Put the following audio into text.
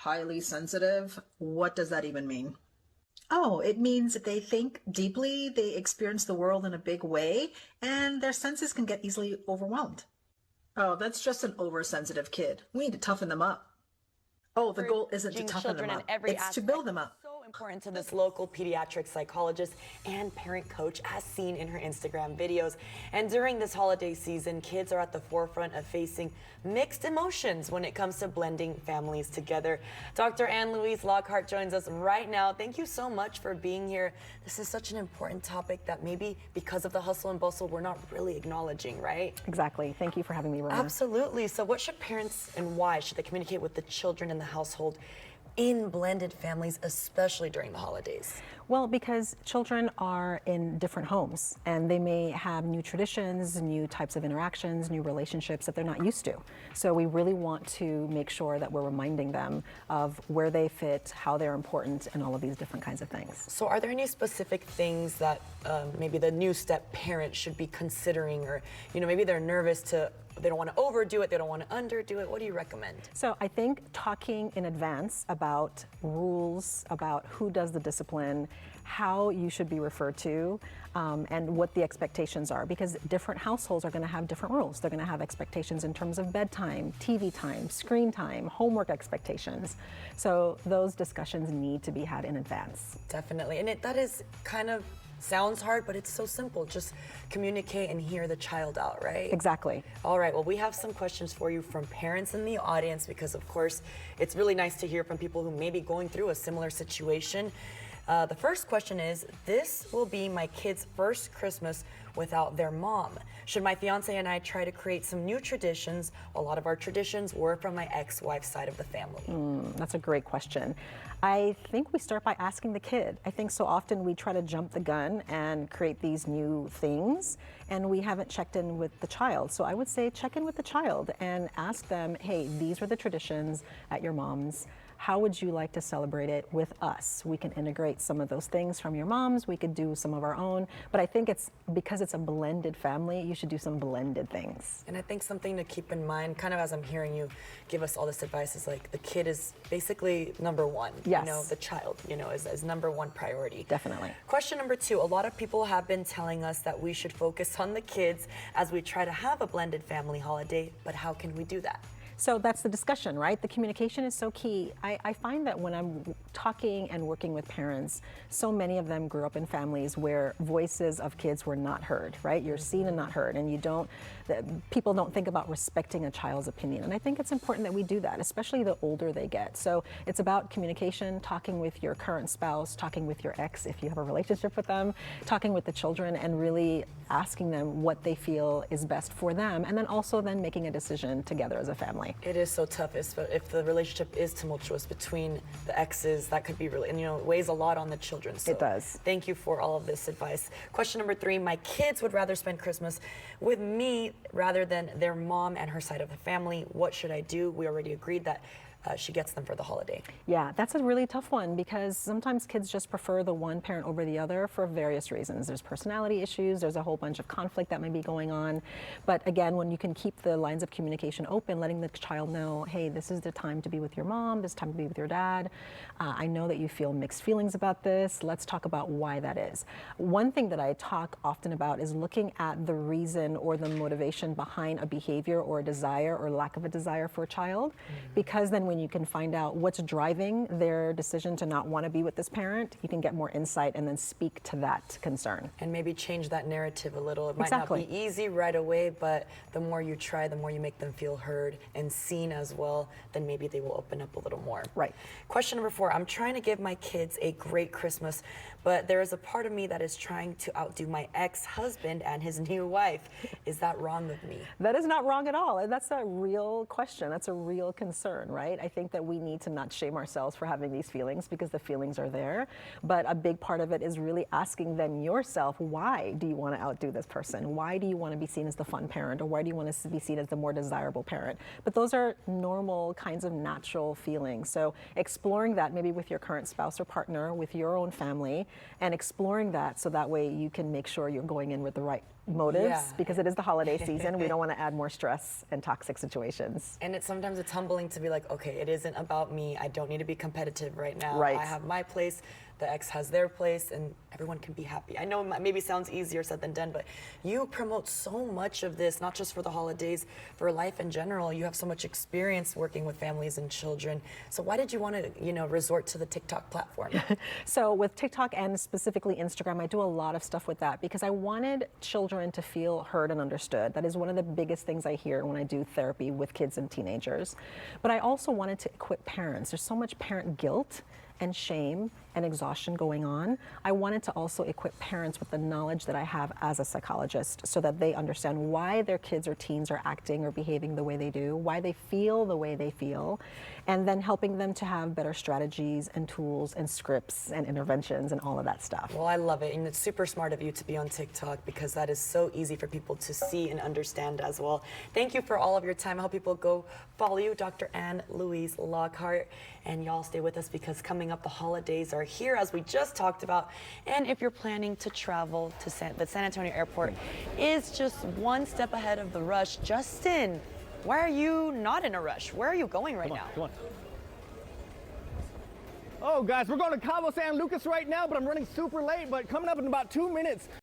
highly sensitive. What does that even mean? Oh, it means that they think deeply, they experience the world in a big way, and their senses can get easily overwhelmed. Oh, that's just an oversensitive kid. We need to toughen them up. Oh, the goal isn't to Encouraging toughen them children in up. every It's to aspect build them up. is so important to this local pediatric psychologist and parent coach, as seen in her Instagram videos. And during this holiday season, kids are at the forefront of facing mixed emotions when it comes to blending families together. Dr. Ann-Louise Lockhart joins us right now. Thank you so much for being here. This is such an important topic that maybe because of the hustle and bustle, we're not really acknowledging, right? Exactly. Thank you for having me, Rona. Absolutely. So what should parents and why should they communicate with the children in the household in blended families, especially during the holidays? Well, because children are in different homes and they may have new traditions, new types of interactions, new relationships that they're not used to. So we really want to make sure that we're reminding them of where they fit, how they're important, and all of these different kinds of things. So are there any specific things that maybe the new step parent should be considering, or maybe they're nervous they don't want to overdo it, they don't want to underdo it? What do you recommend? So I think talking in advance about rules, about who does the discipline, how you should be referred to, and what the expectations are, because different households are going to have different rules. They're going to have expectations in terms of bedtime, TV time, screen time, homework expectations. So those discussions need to be had in advance. Definitely. And that is kind of sounds hard, but it's so simple. Just communicate and hear the child out, right? Exactly. All right, well, we have some questions for you from parents in the audience, because of course, it's really nice to hear from people who may be going through a similar situation. The first question is, this will be my kid's first Christmas without their mom. Should my fiance and I try to create some new traditions? A lot of our traditions were from my ex-wife's side of the family. That's a great question. I think we start by asking the kid. I think so often we try to jump the gun and create these new things, and we haven't checked in with the child. So I would say check in with the child and ask them, hey, these were the traditions at your mom's. How would you like to celebrate it with us? We can integrate some of those things from your mom's. We could do some of our own. But I think it's because it's a blended family, you should do some blended things. And I think something to keep in mind, kind of as I'm hearing you give us all this advice, is like the kid is basically number one. Yes. The child, is number one priority. Definitely. Question number 2, a lot of people have been telling us that we should focus on the kids as we try to have a blended family holiday, but how can we do that? So that's the discussion, right? The communication is so key. I find that when I'm talking and working with parents, so many of them grew up in families where voices of kids were not heard, right? You're seen and not heard, and people don't think about respecting a child's opinion. And I think it's important that we do that, especially the older they get. So it's about communication, talking with your current spouse, talking with your ex if you have a relationship with them, talking with the children, and really asking them what they feel is best for them, and then also making a decision together as a family. It is so tough if the relationship is tumultuous between the exes. That could be really, and it weighs a lot on the children. So it does. Thank you for all of this advice. Question number 3, my kids would rather spend Christmas with me rather than their mom and her side of the family. What should I do? We already agreed that she gets them for the holiday. Yeah, that's a really tough one, because sometimes kids just prefer the one parent over the other for various reasons. There's personality issues, there's a whole bunch of conflict that may be going on. But again, when you can keep the lines of communication open, letting the child know, hey, this is the time to be with your mom, this time to be with your dad. I know that you feel mixed feelings about this. Let's talk about why that is. One thing that I talk often about is looking at the reason or the motivation behind a behavior or a desire or lack of a desire for a child, because then when you can find out what's driving their decision to not want to be with this parent, you can get more insight and then speak to that concern. And maybe change that narrative a little. It might Exactly. not be easy right away, but the more you try, the more you make them feel heard and seen as well, then maybe they will open up a little more. Right. Question number 4, I'm trying to give my kids a great Christmas, but there is a part of me that is trying to outdo my ex-husband and his new wife. Is that wrong of me? That is not wrong at all. And that's a real question. That's a real concern, right? I think that we need to not shame ourselves for having these feelings, because the feelings are there. But a big part of it is really asking then yourself, why do you want to outdo this person? Why do you want to be seen as the fun parent? Or why do you want to be seen as the more desirable parent? But those are normal kinds of natural feelings. So exploring that maybe with your current spouse or partner, with your own family, and exploring that so that way you can make sure you're going in with the right motives Yeah. because it is the holiday season. We don't want to add more stress and toxic situations. And sometimes it's humbling to be like, okay, it isn't about me. I don't need to be competitive right now. Right. I have my place, the ex has their place, and everyone can be happy. I know it maybe sounds easier said than done, but you promote so much of this, not just for the holidays, for life in general. You have so much experience working with families and children. So why did you want to, resort to the TikTok platform? So with TikTok and specifically Instagram, I do a lot of stuff with that because I wanted children to feel heard and understood. That is one of the biggest things I hear when I do therapy with kids and teenagers. But I also wanted to equip parents. There's so much parent guilt and shame and exhaustion going on. I wanted to also equip parents with the knowledge that I have as a psychologist so that they understand why their kids or teens are acting or behaving the way they do, why they feel the way they feel, and then helping them to have better strategies and tools and scripts and interventions and all of that stuff. Well, I love it, and it's super smart of you to be on TikTok because that is so easy for people to see and understand as well. Thank you for all of your time. I hope people go follow you, Dr. Ann-Louise Lockhart, and y'all stay with us because coming up, the holidays are here, as we just talked about, and if you're planning to travel to the San Antonio airport is just one step ahead of the rush. Justin, why are you not in a rush? Where are you going right now? Come on. Oh, guys, we're going to Cabo San Lucas right now, but I'm running super late. But coming up in about 2 minutes,